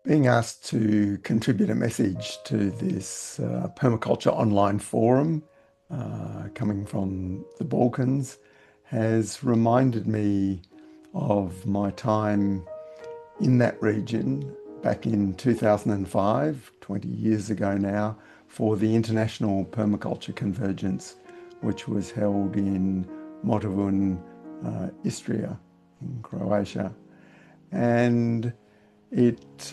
Being asked to contribute a message to this permaculture online forum coming from the Balkans has reminded me of my time in that region back in 2005, 20 years ago now, for the International Permaculture Convergence, which was held in Motovun, Istria in Croatia. And it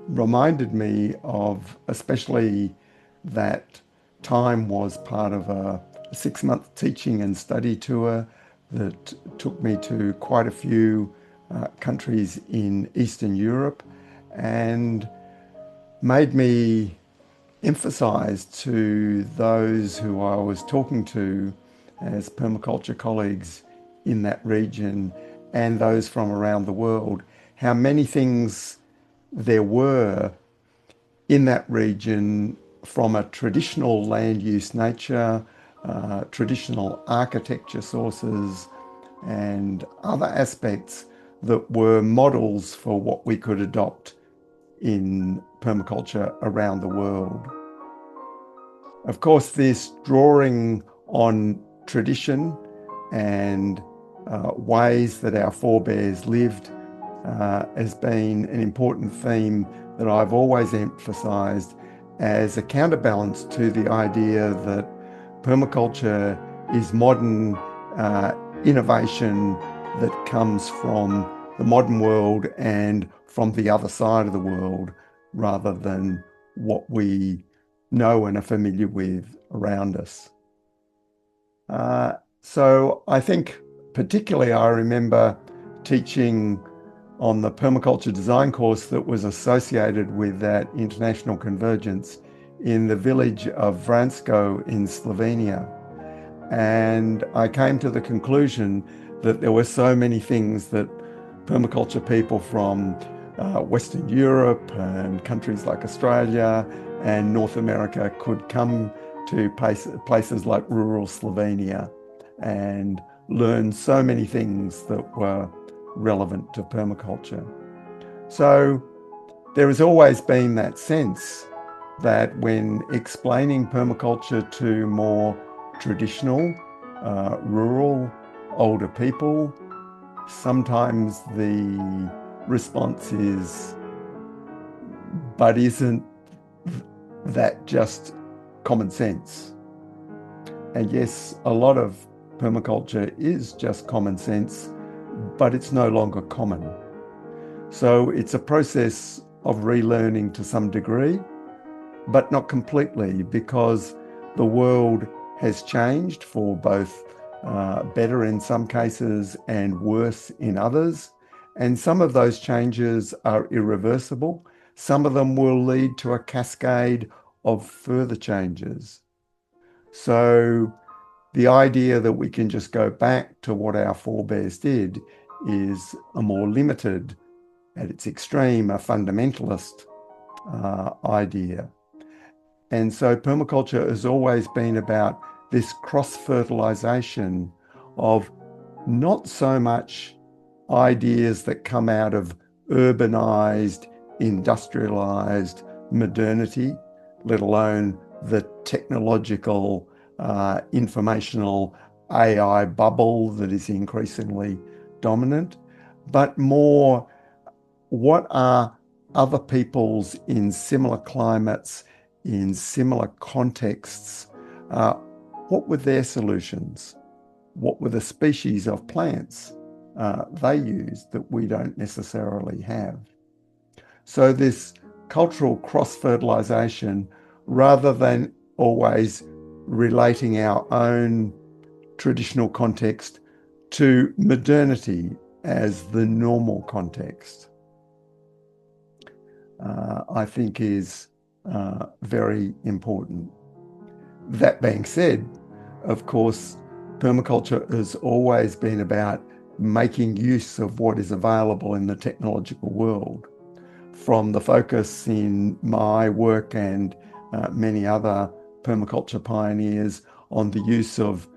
reminded me of, especially that time was part of a 6-month teaching and study tour that took me to quite a few countries in Eastern Europe and made me emphasize to those who I was talking to as permaculture colleagues in that region and those from around the world how many things there were in that region from a traditional land use nature, traditional architecture sources, and other aspects that were models for what we could adopt in permaculture around the world. Of course, this drawing on tradition and ways that our forebears lived has been an important theme that I've always emphasized as a counterbalance to the idea that permaculture is modern innovation that comes from the modern world and from the other side of the world rather than what we know and are familiar with around us. So I think particularly I remember teaching on the permaculture design course that was associated with that international convergence in the village of Vransko in Slovenia. And I came to the conclusion that there were so many things that permaculture people from Western Europe and countries like Australia and North America could come to places like rural Slovenia and learn so many things that were relevant to permaculture. So there has always been that sense that when explaining permaculture to more traditional, rural, older people, sometimes the response is, but isn't that just common sense? And yes, a lot of permaculture is just common sense, but it's no longer common. So it's a process of relearning to some degree, but not completely, because the world has changed for both better in some cases and worse in others. And some of those changes are irreversible. Some of them will lead to a cascade of further changes. So the idea that we can just go back to what our forebears did is a more limited, at its extreme, a fundamentalist idea. And so permaculture has always been about this cross-fertilization of not so much ideas that come out of urbanized, industrialized modernity, let alone the technological, informational AI bubble that is increasingly dominant, but more what are other peoples in similar climates, in similar contexts, what were their solutions? What were the species of plants they used that we don't necessarily have? So this cultural cross-fertilization, rather than always relating our own traditional context to modernity as the normal context, I think is very important. That being said, of course, permaculture has always been about making use of what is available in the technological world. From the focus in my work and many other permaculture pioneers on the use of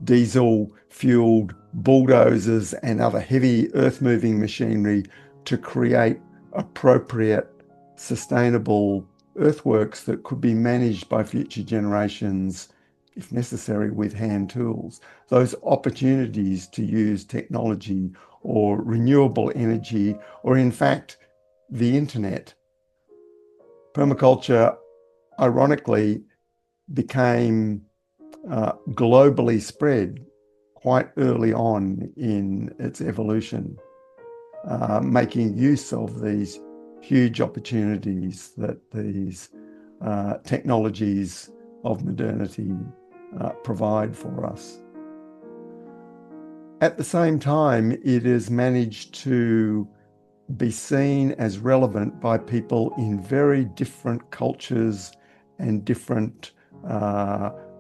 diesel-fueled bulldozers and other heavy earth-moving machinery to create appropriate, sustainable earthworks that could be managed by future generations, if necessary, with hand tools. Those opportunities to use technology or renewable energy, or in fact, the internet. Permaculture, ironically, became globally spread quite early on in its evolution, making use of these huge opportunities that these technologies of modernity provide for us. At the same time, it has managed to be seen as relevant by people in very different cultures and different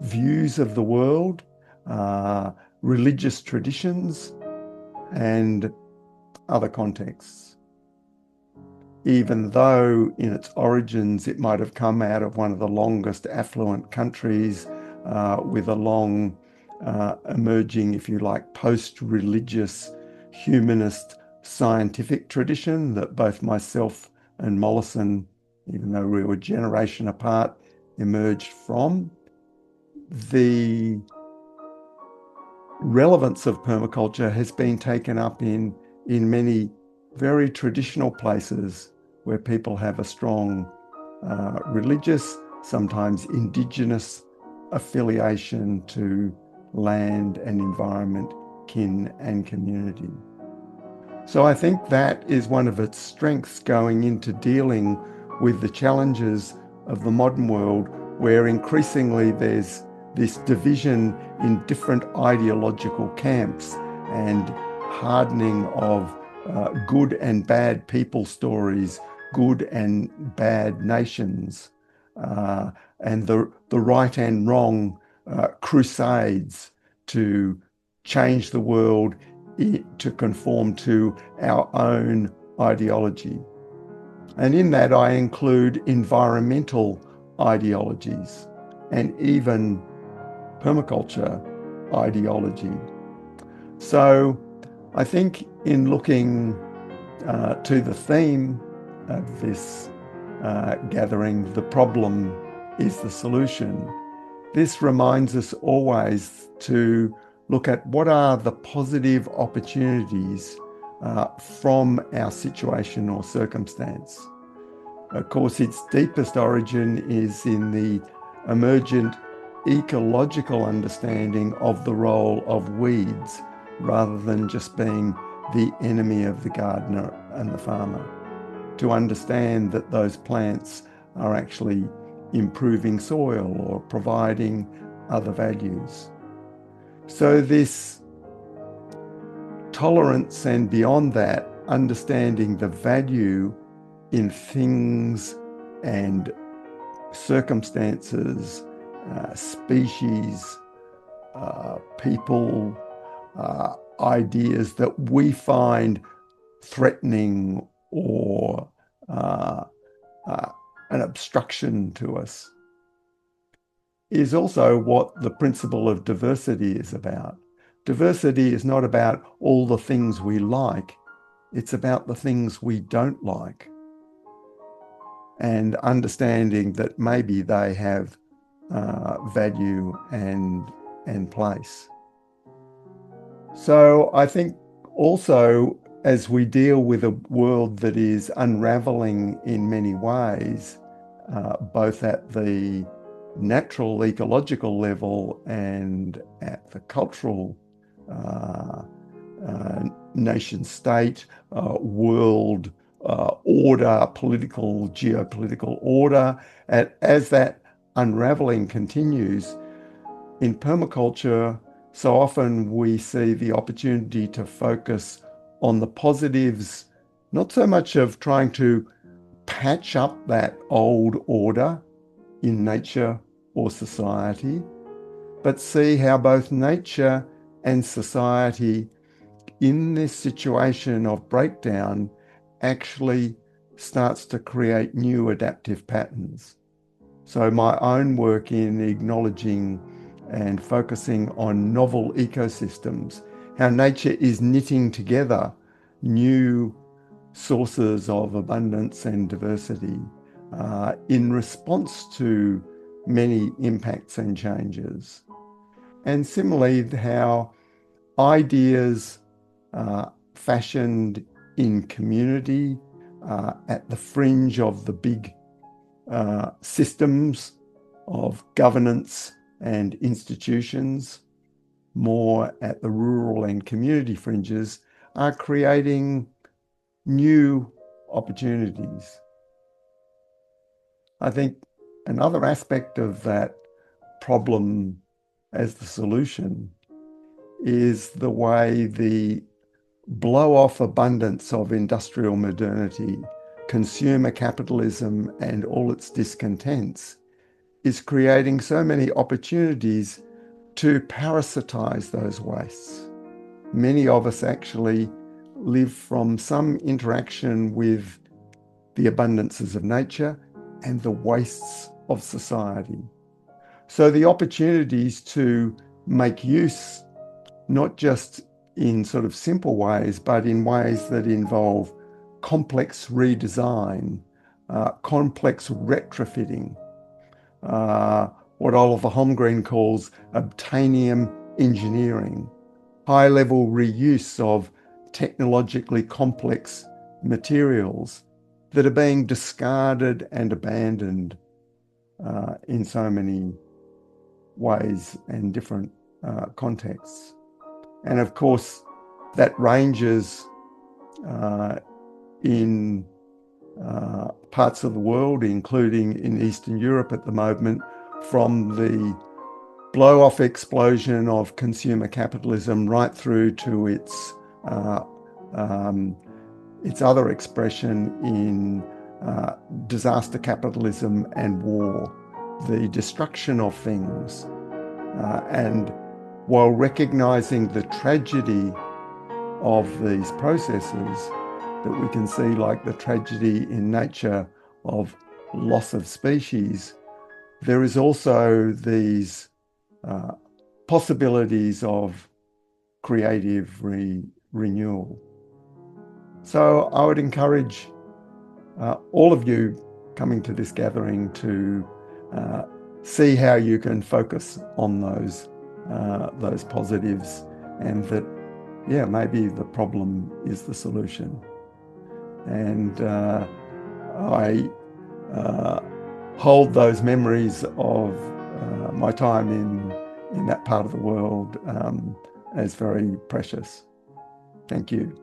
views of the world, religious traditions, and other contexts. Even though in its origins it might have come out of one of the longest affluent countries with a long emerging, if you like, post-religious humanist scientific tradition that both myself and Mollison, even though we were a generation apart, emerged from. The relevance of permaculture has been taken up in many very traditional places where people have a strong religious, sometimes indigenous affiliation to land and environment, kin and community. So I think that is one of its strengths going into dealing with the challenges of the modern world, where increasingly there's this division in different ideological camps and hardening of good and bad people stories, good and bad nations, and the right and wrong crusades to change the world to conform to our own ideology. And in that I include environmental ideologies and even permaculture ideology. So I think in looking to the theme of this gathering, the problem is the solution, this reminds us always to look at what are the positive opportunities from our situation or circumstance. Of course, its deepest origin is in the emergent ecological understanding of the role of weeds, rather than just being the enemy of the gardener and the farmer. To understand that those plants are actually improving soil or providing other values. So this tolerance and beyond that, understanding the value in things and circumstances, species, people, ideas that we find threatening or an obstruction to us, is also what the principle of diversity is about. Diversity is not about all the things we like, it's about the things we don't like, and understanding that maybe they have value and place. So I think also, as we deal with a world that is unraveling in many ways, both at the natural ecological level and at the cultural nation state, world order, political, geopolitical order, as that unraveling continues, in permaculture, so often we see the opportunity to focus on the positives, not so much of trying to patch up that old order in nature or society, but see how both nature and society in this situation of breakdown actually starts to create new adaptive patterns. So my own work in acknowledging and focusing on novel ecosystems, how nature is knitting together new sources of abundance and diversity in response to many impacts and changes. And similarly, how ideas fashioned in community at the fringe of the big systems of governance and institutions, more at the rural and community fringes, are creating new opportunities. I think another aspect of that problem as the solution is the way the blow-off abundance of industrial modernity, consumer capitalism, and all its discontents is creating so many opportunities to parasitize those wastes. Many of us actually live from some interaction with the abundances of nature and the wastes of society. So the opportunities to make use, not just in sort of simple ways, but in ways that involve complex redesign, complex retrofitting, what Oliver Holmgren calls obtainium engineering, high-level reuse of technologically complex materials that are being discarded and abandoned in so many ways and different contexts. And of course, that ranges in parts of the world, including in Eastern Europe at the moment, from the blow-off explosion of consumer capitalism right through to its other expression in disaster capitalism and war, the destruction of things. And while recognizing the tragedy of these processes that we can see, like the tragedy in nature of loss of species, there is also these possibilities of creative renewal. So I would encourage all of you coming to this gathering to see how you can focus on those positives, and that, yeah, maybe the problem is the solution. And I hold those memories of my time in that part of the world as very precious. Thank you.